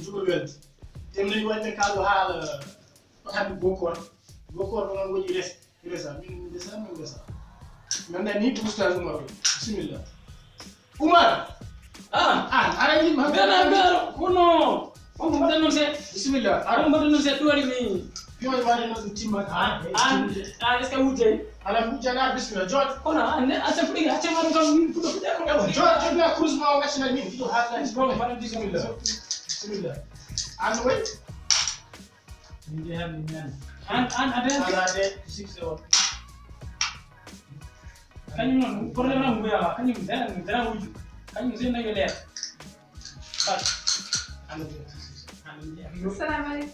juɓo welde temnayi waɗde kaɗo haala hande gokor ko non woƴi resa min resa min nani ko oustaz Oumar bisimilla Oumar arani ma bela kono on ko mbaɗan noon seeɗa bisimilla on mbaɗan noon seeɗa ɗum waɗi mi piyon waɗe noon timma est ce que wujjani ala wujjana bisimilla jooɗ kono a fuɗɗi accamaɗum kam fuɗɗo fuɗɗe jooɗna course ma o gaccina min ɗiɗo haalani bon mbaɗa bisimilla an way min jeeha min ñande an aden ala de succès on kañum noon probléme am mbiyawa kañum dana wujju kañum sen daño leer Assalamu alaikum.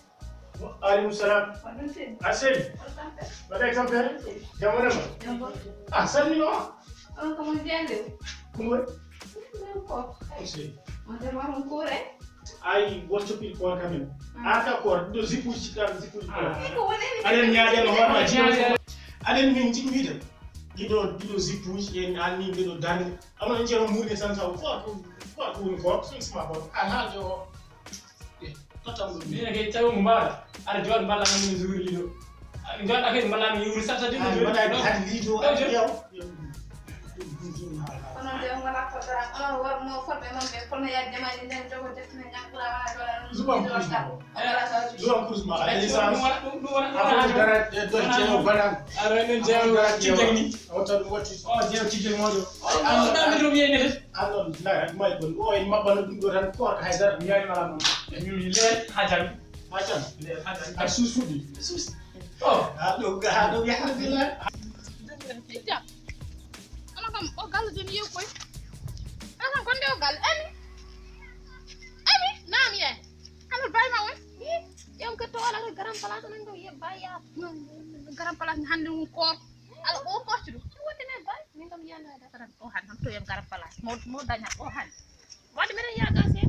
Waalaikum salam. Asel. Bagai sampai jam mana? Asal ni no. Orang kemudian deh. Kumur. Kok? Asel. Ada warung kure. Ai worcho pil ko kamen. Aka ko do zipu chikar zipu. Iko wani ni. Ada nyaade no horma chiyo. Ada min jimmiide. Dido zipu en anni dido dani. Amon jero murde san sa ko ko sun sma ko. Alhajo. Ni ke taw mbara ara jod mballa min zuri lido jod akay mballa mi yuri sata dino jod mballa hadi lido yow Kono de ngala ko dara on war mo forbe man be kono ya jamaani den jogo defne nyakula wala dola Zuam Kuzma ay sa du wona dara do jeew banan ara men jeew ci jegni oto wati jeew ci jeg mojo da mi do yene alon la may bon o en mabana dum do tan ko ka haydara mi yayi mala non mi le hajam le hajam ak susudi do ya hadila Ija. Ana kam o gal jeni yew koy. Ana kon de o gal ani. Ani nam ye. Ana bay ma won. Yow ko to ala garam place nan do ye bay ya. Garam place ni hande ko. Ala o ko ci do. Wote ne bay min kam yalla da tan o han to yam garam place. Mo daña o han. Wadi mena ya ga se.